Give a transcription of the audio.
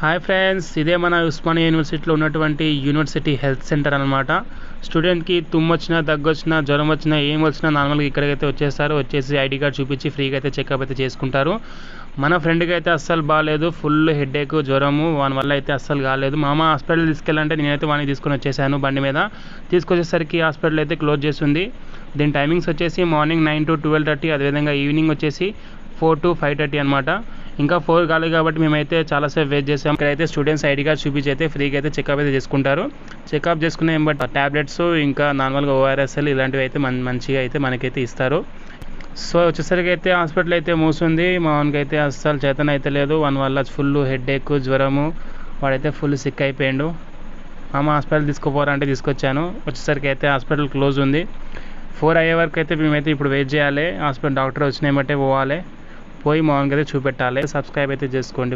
Hi friends, ఇదే మన ఉస్మానియా యూనివర్సిటీలో ఉన్నటువంటి యూనివర్సిటీ హెల్త్ సెంటర్ అనమాట. స్టూడెంట్కి తుమ్ము వచ్చినా, దగ్గు వచ్చినా, జ్వరం వచ్చినా, ఏం వచ్చినా నార్మల్గా ఇక్కడికైతే వచ్చేసి ఐడి కార్డ్ చూపించి ఫ్రీగా అయితే చెకప్ అయితే చేసుకుంటారు. మన ఫ్రెండ్కి అయితే అస్సలు బాగాలేదు, ఫుల్ హెడేక్, జ్వరము, వాని వల్ల అయితే అస్సలు కాలేదు. మామ హాస్పిటల్ తీసుకెళ్ళాలంటే నేనైతే వాడిని తీసుకొని వచ్చేసాను బండి మీద. తీసుకొచ్చేసరికి హాస్పిటల్ అయితే క్లోజ్ చేస్తుంది. దీని టైమింగ్స్ వచ్చేసి మార్నింగ్ 9 to 12:30, అదేవిధంగా ఈవినింగ్ వచ్చేసి 4 to 5:30 అనమాట. ఇంకా 4 కాలేదు కాబట్టి మేమైతే చాలాసేపు వెయిట్ చేసాం. ఇక్కడైతే స్టూడెంట్స్ ఐడి కార్డ్ చూపించి అయితే ఫ్రీగా అయితే చెకప్ అయితే చేసుకుంటారు. చెకప్ చేసుకునే బట్ ట్యాబ్లెట్స్, ఇంకా నార్మల్గా ORSL ఇలాంటివి అయితే మంచిగా అయితే మనకైతే ఇస్తారు. సో వచ్చేసరికి అయితే హాస్పిటల్ అయితే మూసింది. మా వానికైతే అస్సలు చేతన అయితే లేదు. వాని వల్ల ఫుల్ హెడేక్, జ్వరము, వాడైతే ఫుల్ సిక్ అయిపోయాడు. మామ హాస్పిటల్ తీసుకుపోరా అంటే తీసుకొచ్చాను. వచ్చేసరికి అయితే హాస్పిటల్ క్లోజ్ ఉంది. 4 అయ్యే వరకు అయితే మేమైతే ఇప్పుడు వెయిట్ చేయాలి. హాస్పిటల్ డాక్టర్ వచ్చినాయమంటే పోవాలి, పోయి మా వానికి అయితే చూపెట్టాలి. సబ్స్క్రైబ్ అయితే చేసుకోండి.